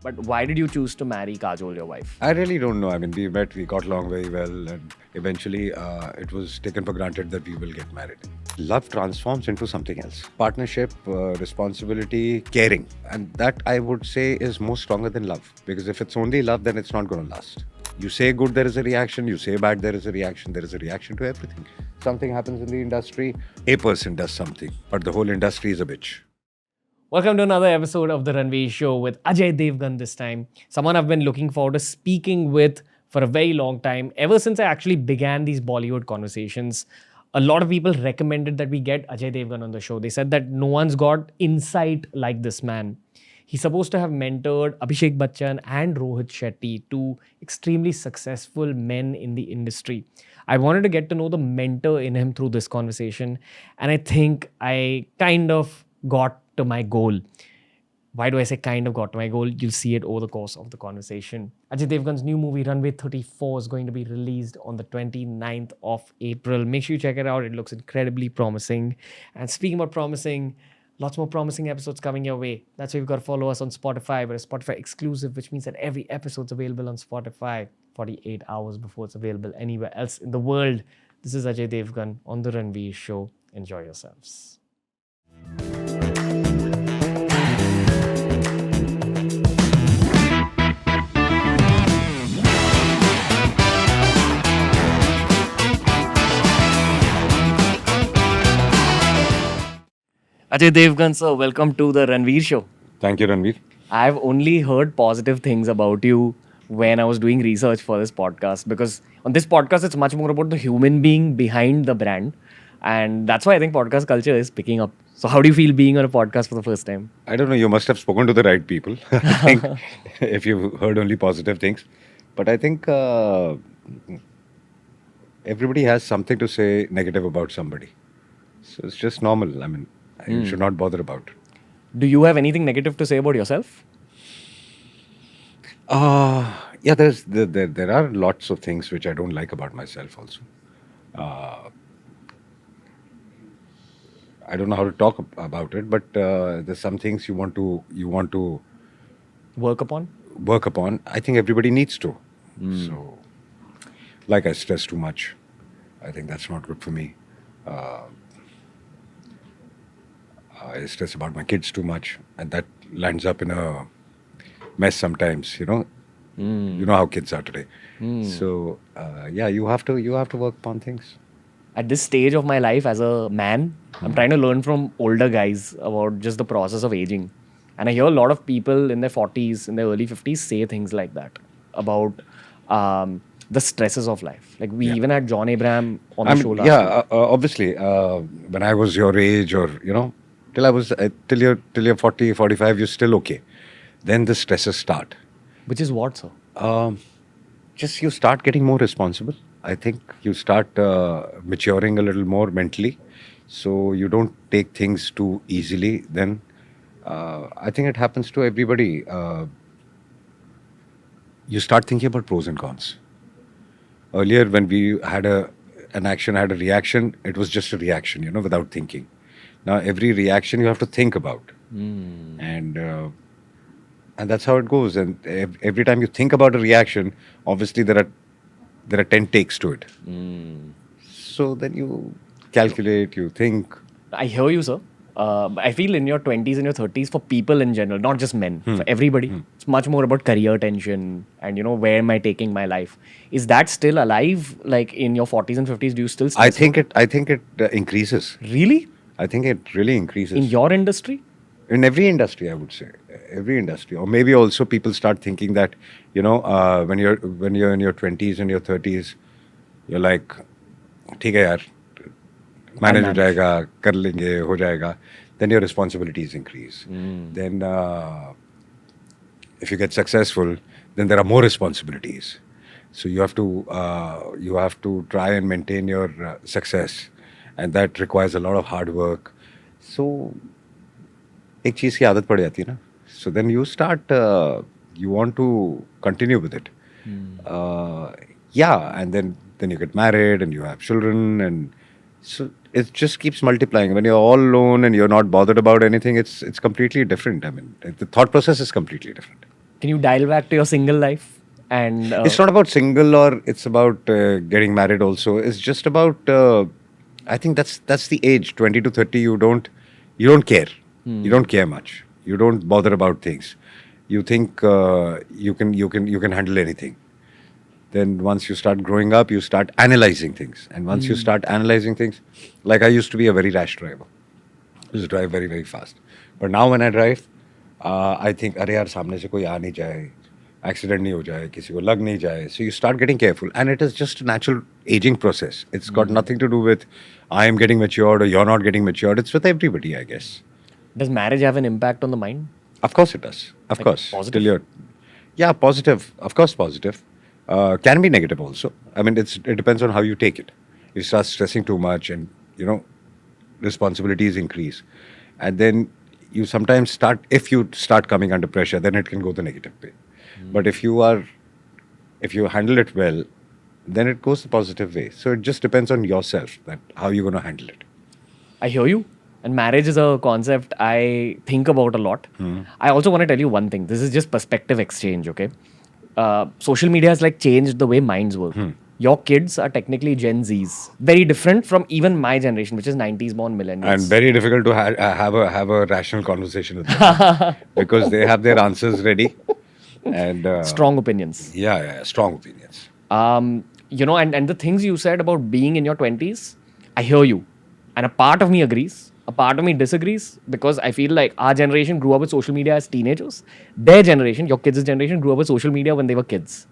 But why did you choose to marry Kajol, your wife? I really don't know. I mean, we met, we got along very well, and eventually it was taken for granted that we will get married. Love transforms into something else. Partnership, responsibility, caring. And that I would say is more stronger than love. Because if it's only love, then it's not going to last. You say good, there is a reaction. You say bad, there is a reaction. There is a reaction to everything. Something happens in the industry, a person does something, but the whole industry is a bitch. Welcome to another episode of the Ranveer Show with Ajay Devgn this time. Someone I've been looking forward to speaking with for a very long time. Ever since I actually began these Bollywood conversations, a lot of people recommended that we get Ajay Devgn on the show. They said that no one's got insight like this man. He's supposed to have mentored Abhishek Bachchan and Rohit Shetty, two extremely successful men in the industry. I wanted to get to know the mentor in him through this conversation, and I think I kind of got to my goal. Why do I say kind of got to my goal? You'll see it over the course of the conversation. Ajay Devgn's new movie Runway 34 is going to be released on the 29th of April. Make sure you check it out. It looks incredibly promising. And speaking about promising, lots more promising episodes coming your way. That's why you've got to follow us on Spotify. We're a Spotify exclusive, which means that every episode's available on Spotify 48 hours before it's available anywhere else in the world. This is Ajay Devgn on The Ranveer Show. Enjoy yourselves. Ajay Devgn, sir, welcome to the Ranveer Show. Thank you, Ranveer. I've only heard positive things about you when I was doing research for this podcast, because on this podcast, it's much more about the human being behind the brand. And that's why I think podcast culture is picking up. So how do you feel being on a podcast for the first time? I don't know, you must have spoken to the right people, I think, if you've heard only positive things. But I think everybody has something to say negative about somebody. So it's just normal. I mean, you should not bother about it. Do you have anything negative to say about yourself? Yeah, there are lots of things which I don't like about myself also. I don't know how to talk about it, but there's some things you want to Work upon? work upon. I think everybody needs to. So, like I stress too much. I think that's not good for me. I stress about my kids too much, and that lands up in a mess sometimes. You know how kids are today. So yeah, you have to work upon things. At this stage of my life as a man, I'm trying to learn from older guys about just the process of aging. And I hear a lot of people in their 40s, in their early 50s say things like that about the stresses of life. Like we even had John Abraham on the show last week. Obviously, when I was your age, or till I was till you're 40, 45, you're still okay. Then the stresses start. Which is what, sir? Just you start getting more responsible. I think you start maturing a little more mentally, so you don't take things too easily. Then I think it happens to everybody. You start thinking about pros and cons. Earlier, when we had an action, had a reaction, it was just a reaction, without thinking. Now every reaction you have to think about, and that's how it goes. And every time you think about a reaction, obviously there are 10 takes to it. So then you calculate, you think. I hear you, sir. I feel in your 20s and your 30s, for people in general, not just men, for everybody, it's much more about career tension and, where am I taking my life? Is that still alive? Like in your 40s and 50s, do you still stress? I think it increases. Really? I think it really increases. In your industry? In every industry, I would say. Every industry. Or maybe also people start thinking that, when you're in your 20s and your 30s, you're like, ठीक है यार, manage हो जाएगा, कर लेंगे, हो जाएगा. Then your responsibilities increase. Then if you get successful, then there are more responsibilities. So you have to try and maintain your success, and that requires a lot of hard work. So एक चीज़ की आदत पड़ जाती है ना. So then you start, you want to continue with it. Yeah, and then you get married and you have children, and so it just keeps multiplying. When you're all alone and you're not bothered about anything, it's completely different. I mean, the thought process is completely different. Can you dial back to your single life? And It's not about single or it's about getting married also. It's just about I think that's the age 20 to 30 you don't care. You don't care much. You don't bother about things. You think you can handle anything. Then once you start growing up, you start analyzing things. And once you start analyzing things, like I used to be a very rash driver. I used to drive very, very fast. But now when I drive, I think, अरे यार सामने से कोई आ नहीं जाए, accident नहीं हो जाए, किसी को लग नहीं जाए. So you start getting careful. And it is just a natural aging process. It's got nothing to do with I am getting matured or you're not getting matured. It's with everybody, I guess. does marriage have an impact on the mind? Of course it does. Of course. positive? Yeah, positive. Of course, positive. Can be negative also. I mean, it depends on how you take it. You start stressing too much, and responsibilities increase, and then you sometimes start. If you start coming under pressure, then it can go the negative way. But if you handle it well, then it goes the positive way. So it just depends on yourself that how you're going to handle it. I hear you. And marriage is a concept I think about a lot. I also want to tell you one thing. This is just perspective exchange, okay? Social media has like changed the way minds work. Your kids are technically Gen Zs. Very different from even my generation, which is 90s born millennials. And very difficult to have a rational conversation with them because they have their answers ready. And strong opinions. Yeah, strong opinions. And the things you said about being in your 20s, I hear you. And a part of me agrees. A part of me disagrees because I feel like our generation grew up with social media as teenagers. Their generation, your kids' generation, grew up with social media when they were kids.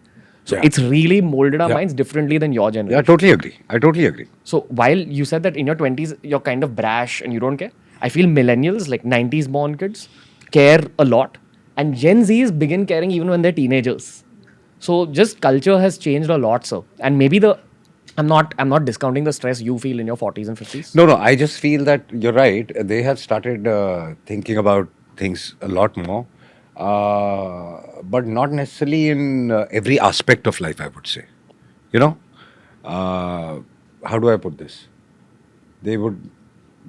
So it's really molded our minds differently than your generation. Yeah, I totally agree. So while you said that in your 20s, you're kind of brash and you don't care, I feel millennials, like 90s born kids, care a lot. And Gen Zs begin caring even when they're teenagers. So just culture has changed a lot, sir. And maybe I'm not discounting the stress you feel in your 40s and 50s. No, I just feel that you're right. They have started thinking about things a lot more, but not necessarily in every aspect of life, I would say. How do I put this? They would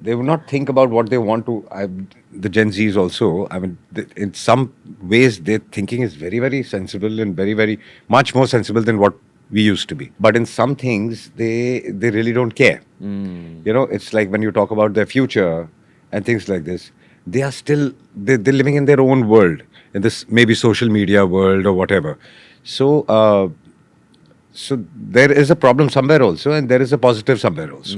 not think about what they want to. The Gen Zs also, I mean, in some ways, their thinking is very, very sensible and very, very much more sensible than what we used to be. But in some things, they really don't care. It's like when you talk about their future and things like this, they are still, they're living in their own world, in this maybe social media world or whatever. So there is a problem somewhere also, and there is a positive somewhere also.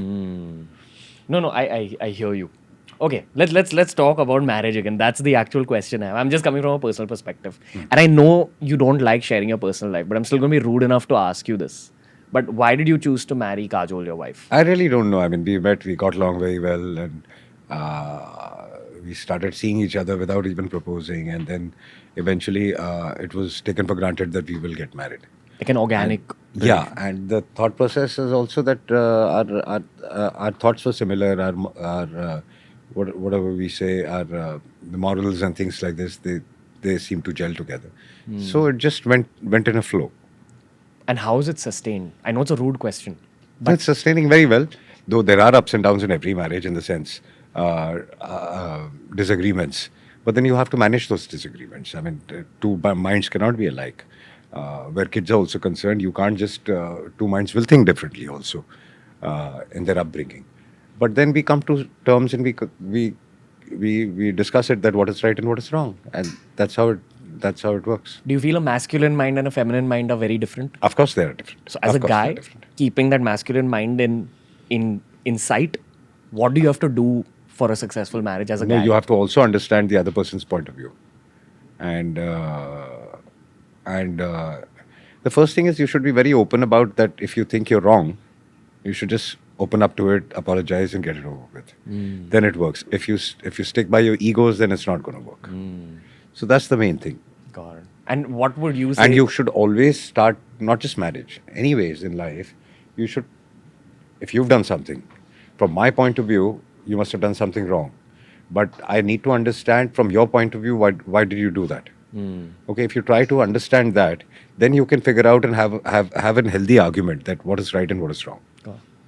No, I hear you. Okay, let's talk about marriage again. That's the actual question I have. I'm just coming from a personal perspective. And I know you don't like sharing your personal life, but I'm still going to be rude enough to ask you this. But why did you choose to marry Kajol, your wife? I really don't know. I mean, we met, we got along very well, and we started seeing each other without even proposing. And then eventually it was taken for granted that we will get married. Like an organic... Yeah, and the thought process is also that our thoughts were similar, our whatever we say, the morals and things like this, they seem to gel together. So it just went in a flow. And how is it sustained? I know it's a rude question. But it's sustaining very well, though there are ups and downs in every marriage in the sense, disagreements. But then you have to manage those disagreements. I mean, two minds cannot be alike. Where kids are also concerned, you can't just, two minds will think differently also in their upbringing. But then we come to terms and we discuss it, that what is right and what is wrong, and that's how it works. Do you feel a masculine mind and a feminine mind are very different? Of course they are different. So as a guy, keeping that masculine mind in sight, what do you have to do for a successful marriage as a guy? You have to also understand the other person's point of view, and the first thing is you should be very open about that. If you think you're wrong, you should just open up to it, apologize, and get it over with. Then it works. If you stick by your egos, then it's not going to work. So that's the main thing. God. And what would you say? And you should always start, not just marriage, anyways in life, you should, if you've done something, from my point of view, you must have done something wrong. But I need to understand from your point of view, why did you do that? Okay, if you try to understand that, then you can figure out and have a healthy argument that what is right and what is wrong.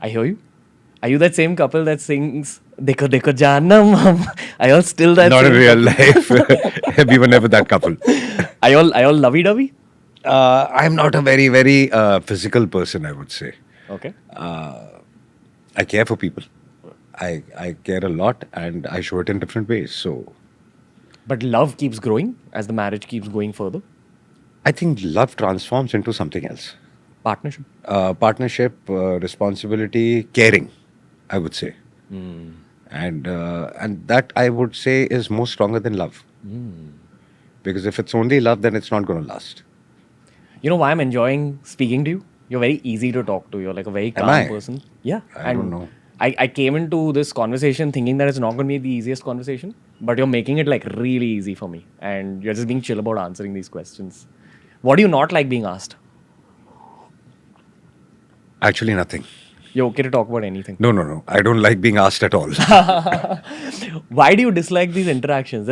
I hear you. Are you that same couple that sings "Dekho Dekho Janam"? Are you still that? Not in real life. We were never that couple. Are you all lovey-dovey? I'm not a very, very physical person, I would say. Okay. I care for people. I care a lot and I show it in different ways. So But love keeps growing as the marriage keeps going further. I think love transforms into something else. Partnership. Partnership, responsibility, caring, I would say. And that I would say is more stronger than love. Because if it's only love, then it's not going to last. You know why I'm enjoying speaking to you? You're very easy to talk to. You're like a very calm I? person. Yeah. I don't know. I came into this conversation thinking that it's not going to be the easiest conversation, but you're making it like really easy for me. And you're just being chill about answering these questions. What do you not like being asked? Actually, nothing. You're okay to talk about anything. No. I don't like being asked at all. Why do you dislike these interactions?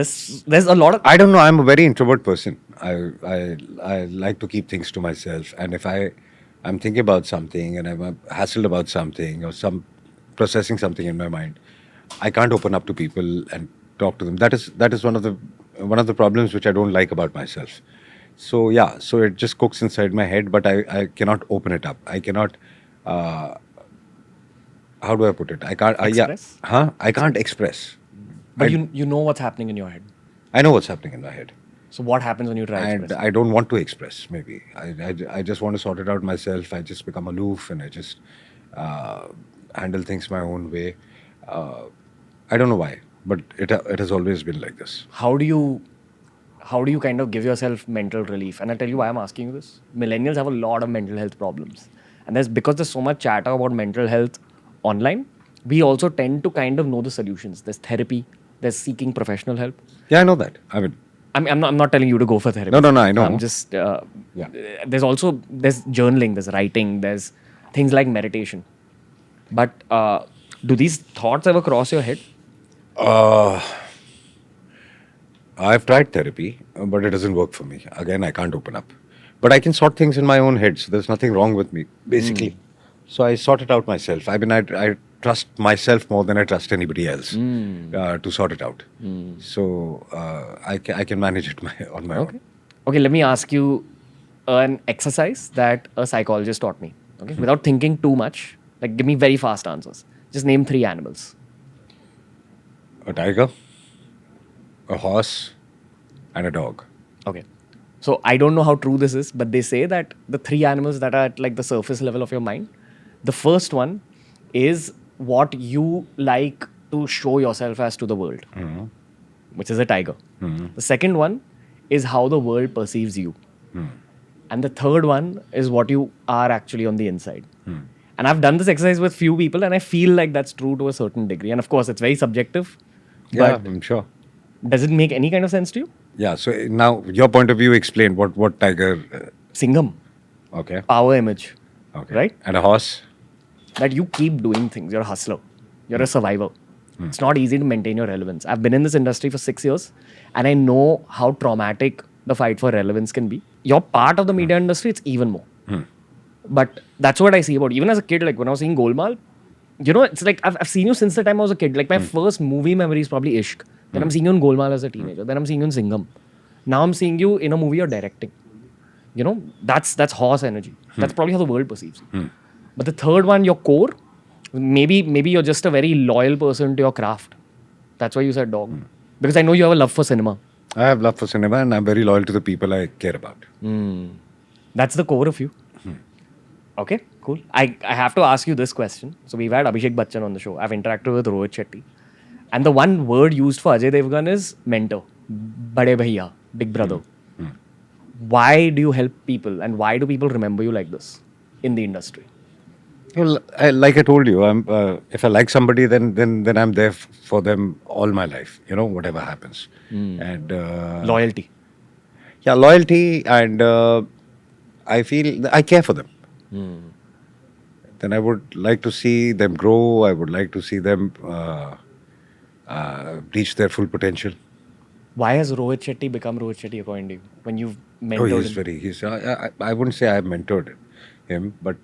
There's a lot of... I don't know. I'm a very introvert person. I like to keep things to myself. And if I'm thinking about something and I'm hassled about something or processing something in my mind, I can't open up to people and talk to them. That is one of the problems which I don't like about myself. So yeah, so it just cooks inside my head, but I cannot open it up. I cannot. How do I put it? I can't. Express? I can't express. But you know what's happening in your head. I know what's happening in my head. So what happens when you try to And express? I don't want to express, maybe. I just want to sort it out myself. I just become aloof and I just handle things my own way. I don't know why, but it has always been like this. How do you kind of give yourself mental relief? And I'll tell you why I'm asking you this. Millennials have a lot of mental health problems. And because there's so much chatter about mental health online, we also tend to kind of know the solutions. There's therapy, there's seeking professional help. Yeah, I know that. I mean, I'm not telling you to go for therapy. No, I know. I'm just, there's journaling, there's writing, there's things like meditation. But do these thoughts ever cross your head? I've tried therapy, but it doesn't work for me. Again, I can't open up. But I can sort things in my own head, so there's nothing wrong with me, basically. So I sort it out myself. I mean, I trust myself more than I trust anybody else to sort it out. So I can manage it on my own. Okay, let me ask you an exercise that a psychologist taught me. Okay, without thinking too much, like give me very fast answers. Just name 3 animals. A tiger, a horse, and a dog. Okay. So I don't know how true this is, but they say that the 3 animals that are at like the surface level of your mind, the first one is what you like to show yourself as to the world, which is a tiger. The second one is how the world perceives you. And the third one is what you are actually on the inside. And I've done this exercise with few people and I feel like that's true to a certain degree. And of course, it's very subjective. Yeah, But I'm sure. does it make any kind of sense to you? Yeah, so now your point of view, explain what tiger... Singham, okay. power image, Okay. right? And a horse? That you keep doing things. You're a hustler. You're a survivor. It's not easy to maintain your relevance. I've been in this industry for 6 years and I know how traumatic the fight for relevance can be. You're part of the media industry, it's even more. But that's what I see about, even as a kid, like when I was seeing Golmaal, you know, it's like I've seen you since the time I was a kid. Like my first movie memory is probably Ishq. Then I'm seeing you in Golmaal as a teenager. Then I'm seeing you in Singham. Now I'm seeing you in a movie you're directing. You know, that's horse energy. That's probably how the world perceives you. But the third one, your core, maybe you're just a very loyal person to your craft. That's why you said dog. Because I know you have a love for cinema. I have love for cinema and I'm very loyal to the people I care about. That's the core of you. Okay, cool. I have to ask you this question. So we've had Abhishek Bachchan on the show. I've interacted with Rohit Shetty. And the one word used for Ajay Devgn is mentor. Bade bhaiya, big brother. Why do you help people and why do people remember you like this in the industry? Well, like I told you, if I like somebody, then I'm there for them all my life. You know, whatever happens. And Loyalty. yeah, loyalty, and I feel I care for them. Then I would like to see them grow. I would like to see them reach their full potential. Why has Rohit Shetty become Rohit Shetty according to you? When you've mentored him? I wouldn't say I have mentored him, but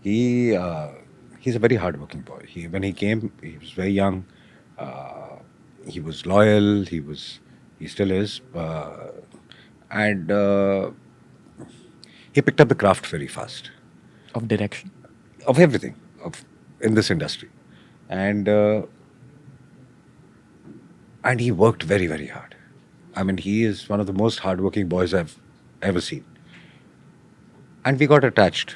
he's a very hardworking boy. When he came, he was very young. He was loyal. He still is. and he picked up the craft very fast Of direction. of everything in this industry, and he worked very, very hard. I mean, he is one of the most hardworking boys I've ever seen, and we got attached.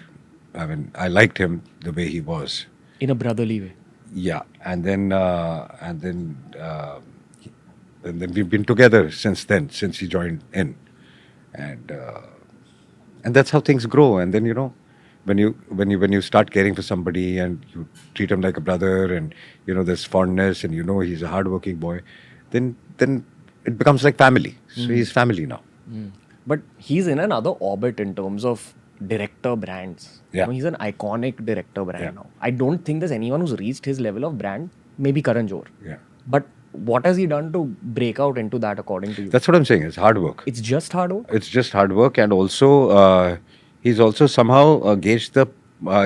I mean, I liked him the way he was. In a brotherly way. Yeah, and then we've been together since then, since he joined in, and that's how things grow. And then when you start caring for somebody and you treat him like a brother, and there's fondness, and he's a hardworking boy, then it becomes like family. So he's family now. But he's in another orbit in terms of director brands. Yeah. He's an iconic director brand Yeah. now. I don't think there's anyone who's reached his level of brand. Maybe Karan Johar. Yeah, But what has he done to break out into that, according to you? that's what I'm saying. It's hard work. It's just hard work. It's just hard work, and also he's also somehow gauged the.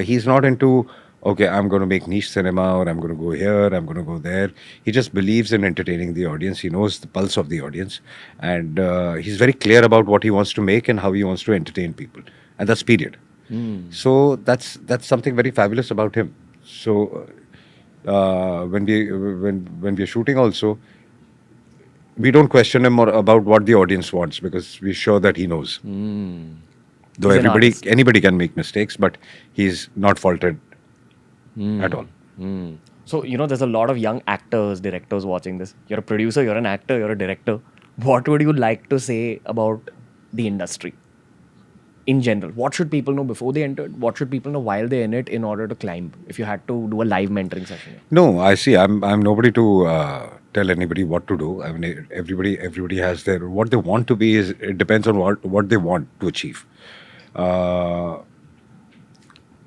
He's not into, okay, I'm going to make niche cinema, or I'm going to go here, I'm going to go there. He just believes in entertaining the audience. He knows the pulse of the audience, and he's very clear about what he wants to make and how he wants to entertain people, and that's period. So that's something very fabulous about him. So when we're shooting also, we don't question him about what the audience wants, because we're sure that he knows. Though He's an artist. anybody can make mistakes, but he's not faulted at all. So, there's a lot of young actors, directors watching this. You're a producer, you're an actor, you're a director. What would you like to say about the industry in general? What should people know before they entered? What should people know while they're in it in order to climb? If you had to do a live mentoring session. No, I see. I'm nobody to tell anybody what to do. I mean, everybody has their what they want to be. It depends on what they want to achieve.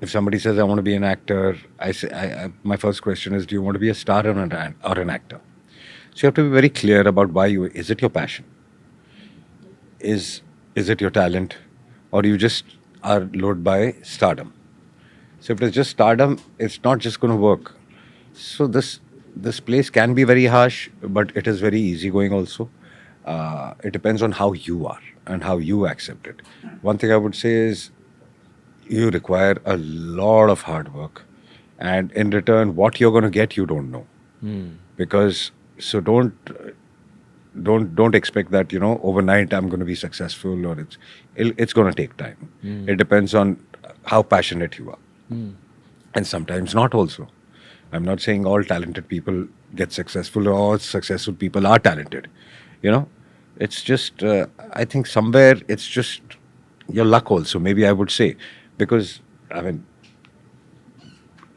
If somebody says I want to be an actor, I say my first question is, do you want to be a star or an actor? So you have to be very clear about why you. Is it your passion? Is it your talent, or you just are lured by stardom? So if it's just stardom, it's not just going to work. So this place can be very harsh, but it is very easygoing also. It depends on how you are and how you accept it. One thing I would say is, you require a lot of hard work, and in return, what you're going to get, you don't know. Because so don't expect that overnight I'm going to be successful, or it's going to take time. It depends on how passionate you are, and sometimes not also. I'm not saying all talented people get successful, or all successful people are talented. It's just I think somewhere it's just your luck also, maybe I would say, because I mean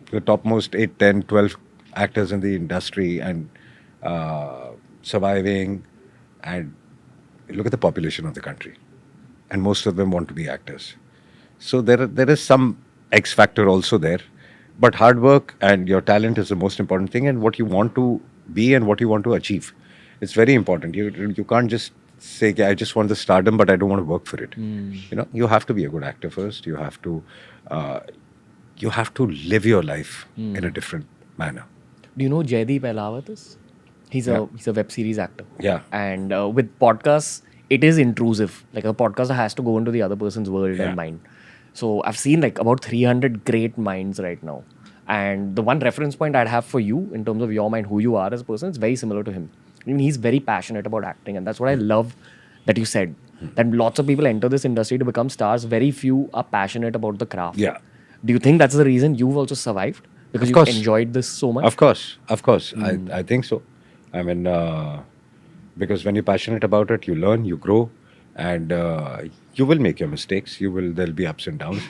the topmost 8, 10, 12 actors in the industry, and surviving, and look at the population of the country, and most of them want to be actors. So there is some X factor also there, but hard work and your talent is the most important thing, and what you want to be and what you want to achieve. It's very important. You can't just say, "Okay, I just want the stardom, but I don't want to work for it." You have to be a good actor first. You have to live your life in a different manner. Do you know Jaideep Ahlavatis? He's a web series actor. Yeah. And with podcasts, it is intrusive. Like a podcaster has to go into the other person's world Yeah. and mind. So I've seen like about 300 great minds right now. And the one reference point I'd have for you in terms of your mind, who you are as a person, it's very similar to him. I mean, he's very passionate about acting. And that's what I love that you said. That lots of people enter this industry to become stars. Very few are passionate about the craft. Yeah. Do you think that's the reason you've also survived? Because Of you course. enjoyed this so much? Of course. I think so. I mean, because when you're passionate about it, you learn, you grow, and you will make your mistakes. There'll be ups and downs,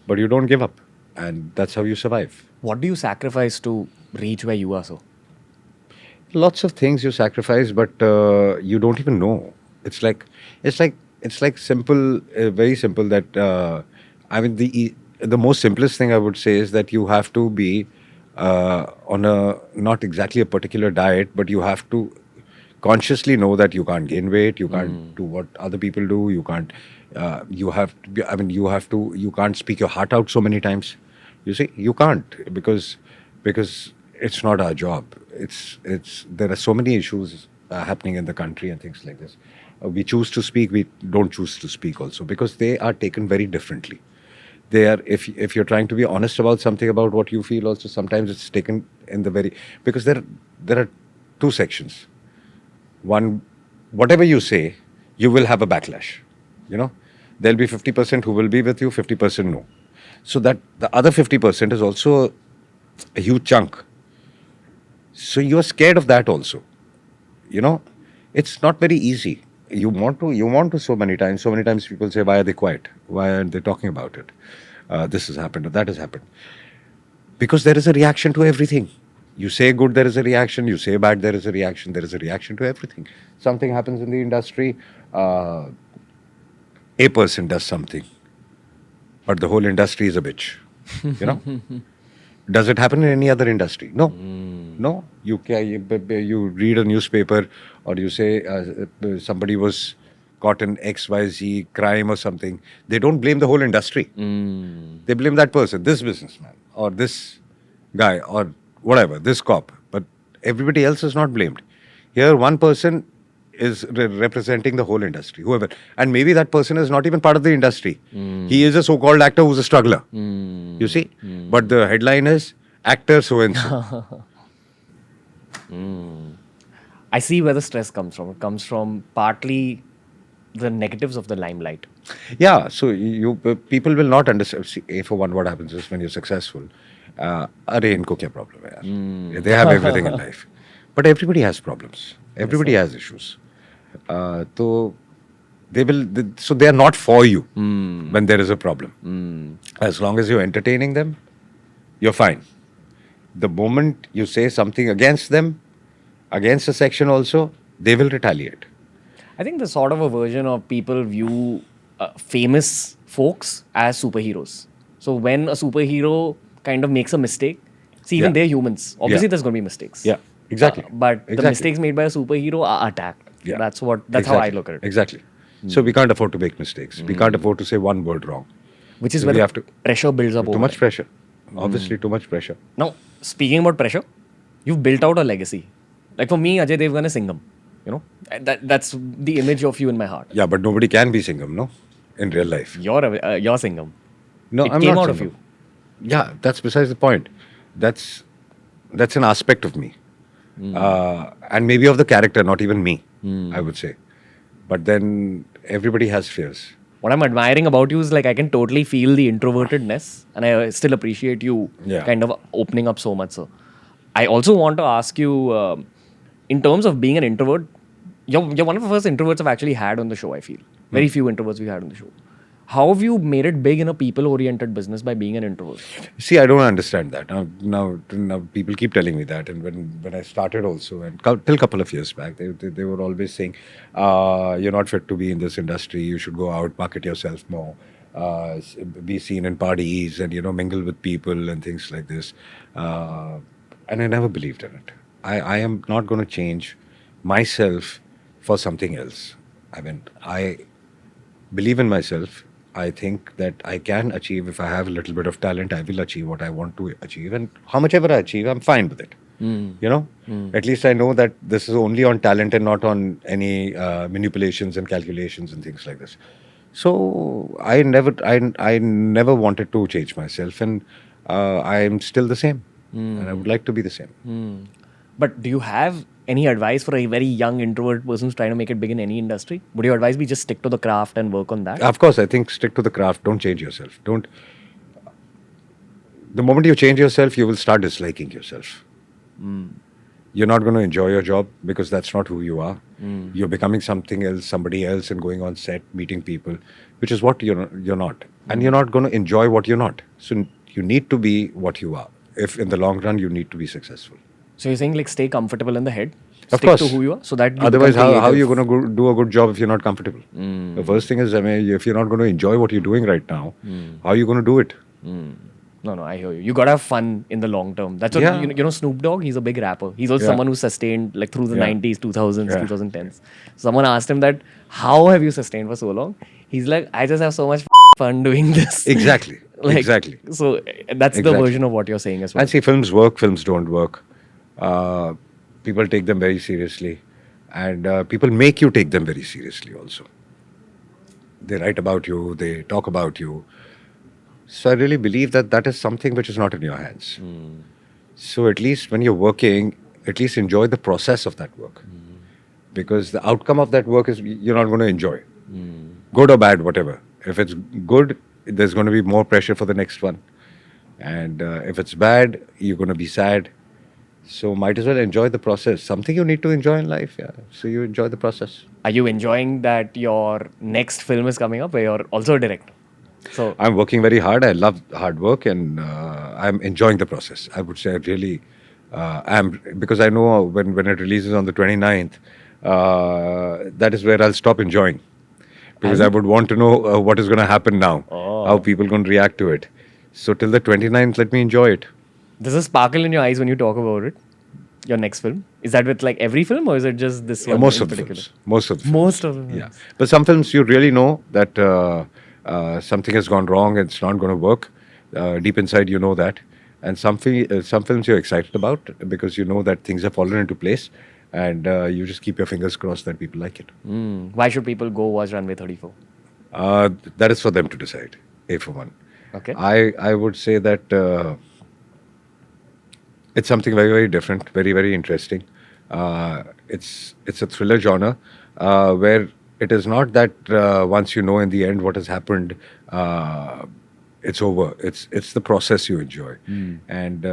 but you don't give up, and that's how you survive. What do you sacrifice to reach where you are, so? Lots of things you sacrifice, but you don't even know. It's like simple, very simple. That I mean, the most simplest thing I would say is that you have to be on a not exactly a particular diet, but you have to consciously know that you can't gain weight, you can't do what other people do, you can't. You have to. You have to. You can't speak your heart out so many times. You see, you can't because it's not our job. There are so many issues happening in the country and things like this. we choose to speak, we don't choose to speak also, because they are taken very differently. They are, if you're trying to be honest about something, about what you feel also, sometimes it's taken in the very, because there are two sections. One, whatever you say, you will have a backlash. You know, there'll be 50% who will be with you, 50% no. So that the other 50% is also a huge chunk. So you're scared of that also. You know, it's not very easy. You want to so many times people say, why are they quiet? Why aren't they talking about it? This has happened or that has happened. Because there is a reaction to everything. You say good, there is a reaction. You say bad, there is a reaction. There is a reaction to everything. Something happens in the industry, a person does something, but the whole industry is a bitch. You know? Does it happen in any other industry? No. No. You read a newspaper, or you say somebody was caught in XYZ crime or something. They don't blame the whole industry. They blame that person, this businessman, or this guy, or whatever, this cop. But everybody else is not blamed. Here, one person is representing the whole industry, whoever. And maybe that person is not even part of the industry. He is a so-called actor who's a struggler. You see? But the headline is, actor so-and-so. I see where the stress comes from. It comes from partly the negatives of the limelight. Yeah, so people will not understand. See, for one, what happens is when you're successful, arey inko kya problem hai yaar? They have everything in life. But everybody has problems. Everybody has issues. So they are not for you when there is a problem. As long as you're entertaining them, you're fine. The moment you say something against them, against a section also, they will retaliate. I think there's sort of a version of people view famous folks as superheroes. So when a superhero kind of makes a mistake, see, even they're humans. Obviously, there's going to be mistakes. Yeah, exactly. But the mistakes made by a superhero are attacked. Yeah. That's how I look at it. Exactly. So we can't afford to make mistakes. We can't afford to say one word wrong. Which is So where we the have to, pressure builds up. too much pressure. Obviously, too much pressure. Now, speaking about pressure, you've built out a legacy. Like for me, Ajay Devgn is Singham. You know, that's the image of you in my heart. Yeah, but nobody can be Singham, no? In real life. You're Singham. No, It I'm came not out of Singham. you. Yeah, that's besides the point. That's an aspect of me. And maybe of the character, not even me, I would say. But then everybody has fears. What I'm admiring about you is like I can totally feel the introvertedness, and I still appreciate you kind of opening up so much. So, I also want to ask you, in terms of being an introvert, you're one of the first introverts I've actually had on the show. I feel very few introverts we've had on the show. How have you made it big in a people-oriented business by being an introvert? See, I don't understand that. Now people keep telling me that. And when I started also, and till a couple of years back, they were always saying, you're not fit to be in this industry. You should go out, market yourself more, be seen in parties and, mingle with people and things like this. And I never believed in it. I am not going to change myself for something else. I mean, I believe in myself. I think that I can achieve. If I have a little bit of talent, I will achieve what I want to achieve. And how much ever I achieve, I'm fine with it. At least I know that this is only on talent and not on any manipulations and calculations and things like this. So I never wanted to change myself, and I am still the same. And I would like to be the same. But do you have any advice for a very young introvert person who's trying to make it big in any industry? Would your advice be just stick to the craft and work on that? Of course, I think stick to the craft. Don't change yourself. The moment you change yourself, you will start disliking yourself. You're not going to enjoy your job because that's not who you are. You're becoming something else, somebody else, and going on set, meeting people, which is what you're not. And you're not going to enjoy what you're not. So you need to be what you are. If in the long run, you need to be successful. So you're saying like stay comfortable in the head? Of Stick course. to who you are? So that you Otherwise, become how are you creative. going to do a good job if you're not comfortable? The first thing is, if you're not going to enjoy what you're doing right now, how are you going to do it? No, I hear you. You gotta have fun in the long term. That's what, Yeah. you know Snoop Dogg, he's a big rapper. He's also someone who sustained like through the 90s, 2000s, 2010s. Someone asked him that, how have you sustained for so long? He's like, I just have so much fun doing this. Exactly. Exactly. So that's the version of what you're saying as well. And see, films work, films don't work. People take them very seriously. and people make you take them very seriously also. They write about you, they talk about you. So I really believe that that is something which is not in your hands. So at least when you're working, at least enjoy the process of that work. Because the outcome of that work is you're not going to enjoy. Good or bad, whatever. If it's good, there's going to be more pressure for the next one. And if it's bad, you're going to be sad. So might as well enjoy the process. Something you need to enjoy in life, yeah. So you enjoy the process. Are you enjoying that your next film is coming up where you're also a director? So I'm working very hard. I love hard work, and I'm enjoying the process. I would say I really am, because I know when it releases on the 29th, that is where I'll stop enjoying. Because I would want to know what is going to happen now, how people going to react to it. So till the 29th, let me enjoy it. there's a sparkle in your eyes when you talk about it. Your next film, is that with like every film, or is it just this one Most in of the particular? films. Most of the films. Most of them. Yeah. But some films you really know that something has gone wrong, it's not going to work. Deep inside you know that. And some films you're excited about because you know that things have fallen into place, and you just keep your fingers crossed that people like it. Why should people go watch Runway 34? That is for them to decide, A for one. Okay. I would say that it's something very, very different, very, very interesting. It's a thriller genre where it is not that once you know in the end what has happened, it's over. It's the process you enjoy, and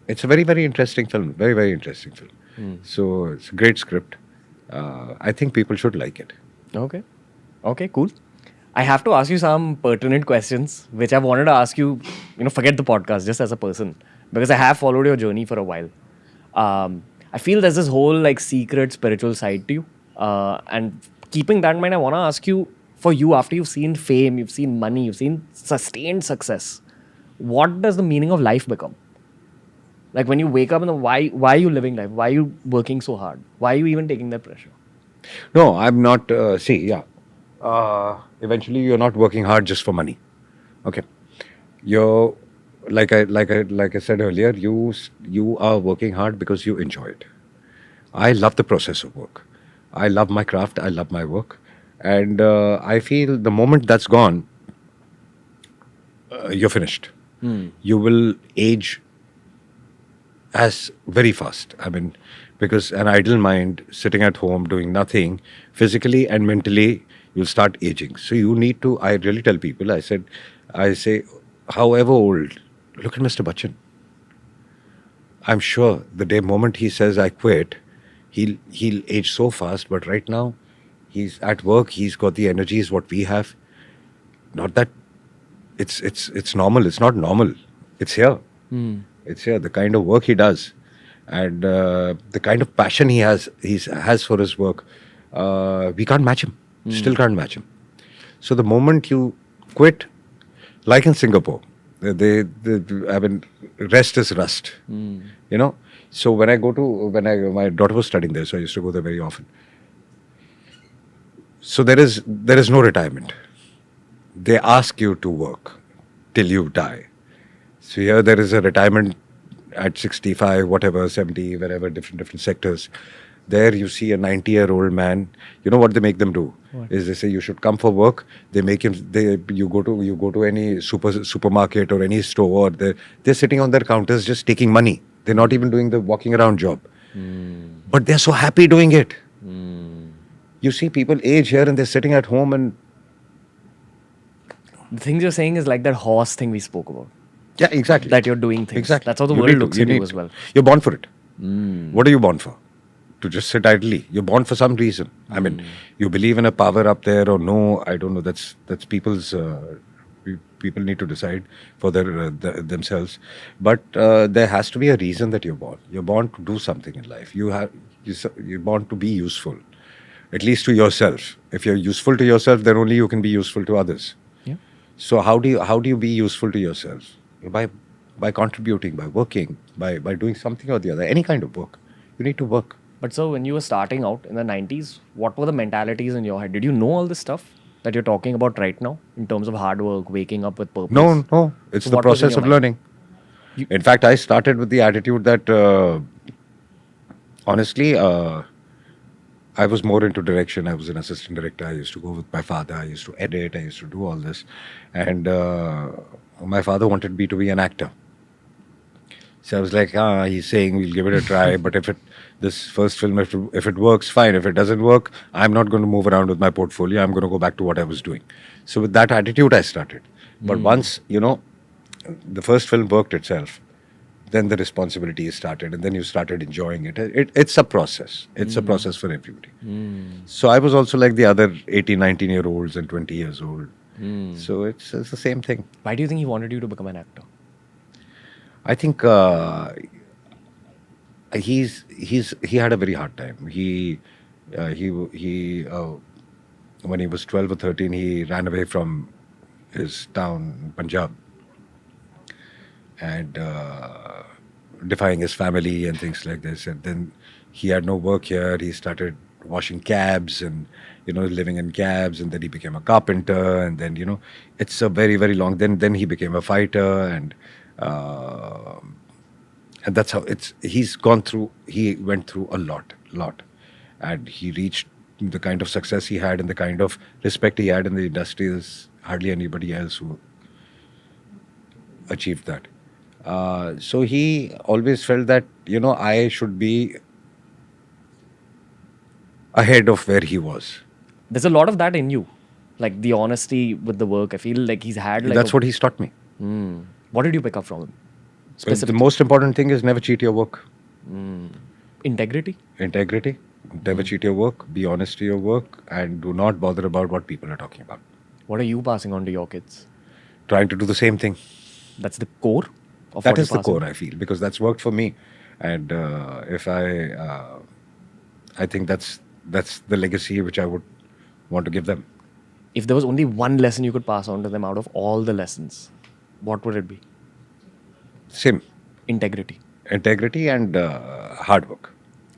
it's a very, very interesting film. Very, very interesting film. So it's a great script. I think people should like it. Okay. Okay, cool. I have to ask you some pertinent questions, which I've wanted to ask you, forget the podcast, just as a person, because I have followed your journey for a while. I feel there's this whole like secret spiritual side to you. And keeping that in mind, I want to ask you, for you, after you've seen fame, you've seen money, you've seen sustained success, what does the meaning of life become? Like when you wake up and why are you living life? Why are you working so hard? Why are you even taking that pressure? No, I'm not. Eventually, you're not working hard just for money. Okay, you're like I said earlier. You are working hard because you enjoy it. I love the process of work. I love my craft. I love my work, and I feel the moment that's gone, you're finished. You will age as very fast. I mean, because an idle mind sitting at home doing nothing, physically and mentally, you'll start aging. So you need to, I really tell people, I say, however old, look at Mr. Bachchan. I'm sure the moment he says I quit, he'll age so fast, but right now, he's at work, he's got the energies what we have. Not that it's normal, it's not normal. It's here. It's here, the kind of work he does. And the kind of passion he has for his work, we can't match him. Still can't match him. So the moment you quit, like in Singapore, I mean, rest is rust. So my daughter was studying there, so I used to go there very often. So there is no retirement. They ask you to work till you die. So here there is a retirement at 65, whatever, 70, wherever, different sectors. There you see a 90-year-old man. You know what they make them do? Is they say you should come for work. They make him. You go to any supermarket or any store. They're sitting on their counters just taking money. They're not even doing the walking around job. But they're so happy doing it. You see people age here and they're sitting at home and. The things you're saying is like that horse thing we spoke about. Yeah, exactly. That you're doing things. Exactly. That's how the You world need to, looks you at you need as to. well. You're born for it. What are you born for? To just sit idly. You're born for some reason. I mean, you believe in a power up there or no, I don't know. That's people's. People need to decide for themselves. But there has to be a reason that you're born. You're born to do something in life. You're born to be useful, at least to yourself. If you're useful to yourself, then only you can be useful to others. Yeah. So how do you be useful to yourself? By contributing, by working, by doing something or the other. Any kind of work. You need to work. But so when you were starting out in the 90s, what were the mentalities in your head? Did you know all this stuff that you're talking about right now in terms of hard work, waking up with purpose? No. It's So the what was in process your of mind? learning. In fact, I started with the attitude that Honestly, I was more into direction. I was an assistant director. I used to go with my father. I used to edit. I used to do all this. And my father wanted me to be an actor. So I was like, he's saying we'll give it a try. But this first film, if it works, fine. If it doesn't work, I'm not going to move around with my portfolio. I'm going to go back to what I was doing. So with that attitude, I started. But once, the first film worked itself, then the responsibility started, and then you started enjoying it. It's a process. It's a process for everybody. So I was also like the other 18, 19-year-olds and 20 years old. So it's the same thing. Why do you think he wanted you to become an actor? I think he had a very hard time. He when he was 12 or 13, he ran away from his town, Punjab, and defying his family and things like this. And then he had no work here. He started washing cabs and living in cabs, and then he became a carpenter, and then it's a very, very long. Then he became a fighter, and that's how he's gone through. He went through a lot, and he reached the kind of success he had and the kind of respect he had in the industry. There's hardly anybody else who achieved that. So he always felt that I should be ahead of where he was. There's a lot of that in you, like the honesty with the work. I feel like he's had like That's what he's taught me. What did you pick up from him? The most important thing is never cheat your work. Integrity. Never cheat your work. Be honest to your work, and do not bother about what people are talking about. What are you passing on to your kids? Trying to do the same thing. That's the core of That what is you're the core, passing? I feel, because that's worked for me, and if I think that's the legacy which I would want to give them. If there was only one lesson you could pass on to them out of all the lessons, what would it be? Same. Integrity. Integrity and hard work.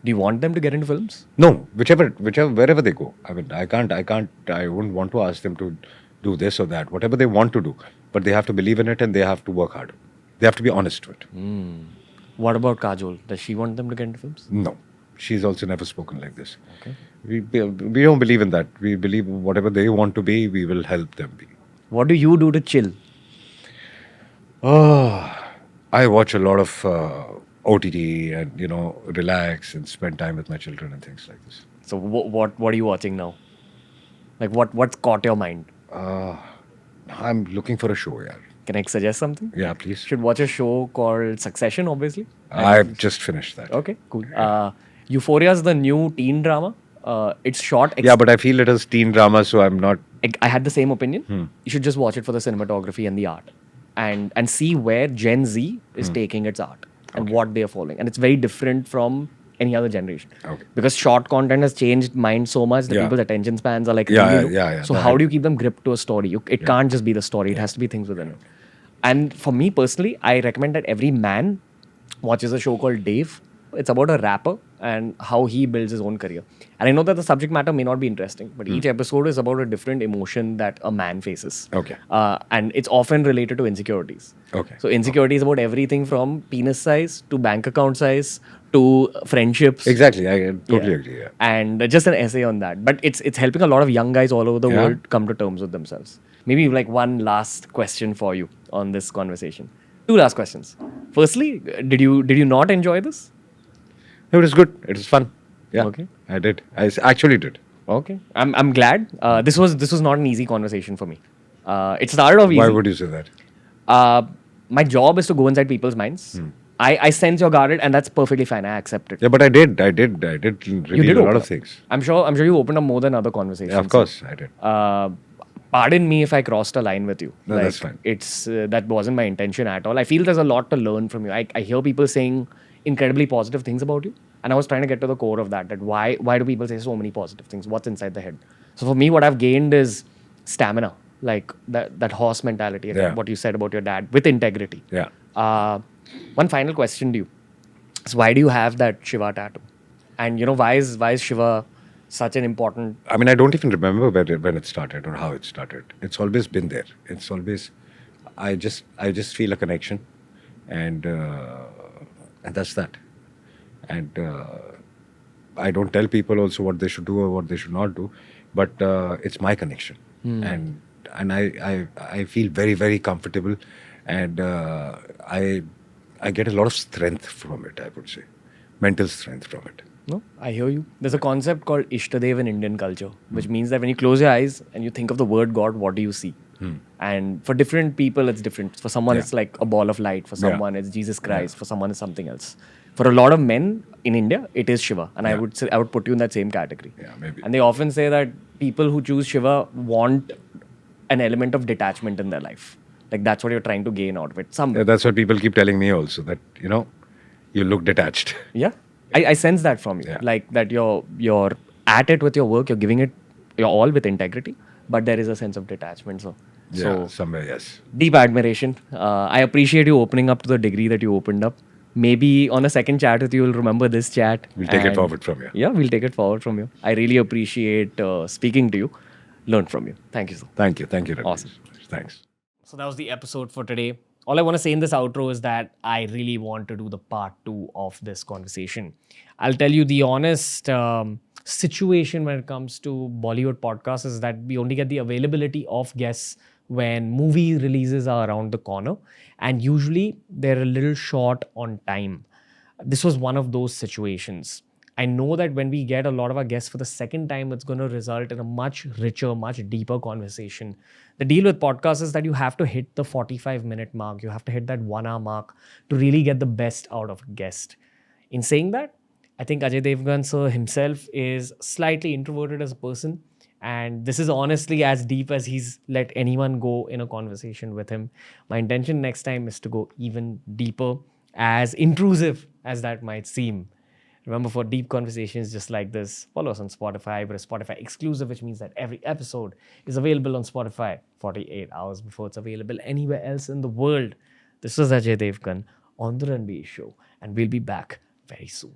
Do you want them to get into films? No, wherever they go. I mean, I wouldn't want to ask them to do this or that. Whatever they want to do, but they have to believe in it and they have to work hard. They have to be honest to it. What about Kajol? Does she want them to get into films? No, she's also never spoken like this. Okay. We don't believe in that. We believe whatever they want to be, we will help them be. What do you do to chill? I watch a lot of OTT and relax and spend time with my children and things like this. So what are you watching now? Like what's caught your mind? I'm looking for a show, yeah. Can I suggest something? Yeah, please. Should watch a show called Succession, obviously. I've just finished that. Okay, cool. Euphoria is the new teen drama. It's short. Yeah, but I feel it is teen drama, so I'm not. I had the same opinion. You should just watch it for the cinematography and the art, and see where Gen Z is taking its art and what they are following. And it's very different from any other generation. Okay. Because short content has changed mind so much that Yeah. people's attention spans are like Yeah, really low. yeah. So how do you keep them gripped to a story? It can't just be the story. It has to be things within it. And for me personally, I recommend that every man watches a show called Dave. It's about a rapper and how he builds his own career. And I know that the subject matter may not be interesting, but each episode is about a different emotion that a man faces. Okay. And it's often related to insecurities. Okay. So insecurity is about everything from penis size to bank account size to friendships. Exactly, I totally agree. Yeah. And just an essay on that. But it's helping a lot of young guys all over the Yeah. world come to terms with themselves. Maybe like one last question for you on this conversation. Two last questions. Firstly, did you not enjoy this? No, it was good. It was fun. Yeah. Okay. I did. I actually did. Okay. I'm glad. This was not an easy conversation for me. It started off easy. Why would you say that? My job is to go inside people's minds. I sense you're guarded, and that's perfectly fine. I accept it. Yeah, but I did reveal a lot open of up. things. I'm sure you opened up more than other conversations. Yeah, of course, I did. Pardon me if I crossed a line with you. No, that's fine. It's that wasn't my intention at all. I feel there's a lot to learn from you. I hear people saying incredibly positive things about you, and I was trying to get to the core of that. That why do people say so many positive things? What's inside the head? So for me, what I've gained is stamina, like that horse mentality. Yeah. What you said about your dad with integrity. Yeah. One final question to you. So why do you have that Shiva tattoo? And why is Shiva such an important? I mean, I don't even remember when it started or how it started. It's always been there. It's always, I just feel a connection, and that's that. And I don't tell people also what they should do or what they should not do, but it's my connection, and I feel very, very comfortable, and I get a lot of strength from it. I would say, mental strength from it. No, I hear you. There's a concept called Ishtadev in Indian culture, which means that when you close your eyes and you think of the word God, what do you see? And for different people, it's different. For someone, it's like a ball of light. For someone, it's Jesus Christ. For someone, it's something else. For a lot of men in India, it is Shiva, and I would say I would put you in that same category. Yeah, maybe. And they often say that people who choose Shiva want an element of detachment in their life. Like that's what you're trying to gain out of it. Yeah, that's what people keep telling me also, that you look detached. Yeah, I sense that from you. Yeah. Like that you're at it with your work. You're giving it your all with integrity, but there is a sense of detachment. So Somewhere, yes. deep admiration. I appreciate you opening up to the degree that you opened up. Maybe on a second chat with you, you'll remember this chat. We'll take it forward from here. Yeah, we'll take it forward from you. I really appreciate speaking to you. Learn from you. Thank you, sir. Thank you, Ranveer. Awesome. Thanks. So that was the episode for today. All I want to say in this outro is that I really want to do the part 2 of this conversation. I'll tell you the honest situation when it comes to Bollywood podcasts is that we only get the availability of guests when movie releases are around the corner, and usually they're a little short on time. This was one of those situations. I know that when we get a lot of our guests for the second time, it's going to result in a much richer, much deeper conversation. The deal with podcasts is that you have to hit the 45-minute mark. You have to hit that 1 hour mark to really get the best out of a guest. In saying that, I think Ajay Devgn sir himself is slightly introverted as a person. And this is honestly as deep as he's let anyone go in a conversation with him. My intention next time is to go even deeper, as intrusive as that might seem. Remember, for deep conversations just like this, follow us on Spotify. We're a Spotify exclusive, which means that every episode is available on Spotify 48 hours before it's available anywhere else in the world. This was Ajay Devgn on The Ranveer Show, and we'll be back very soon.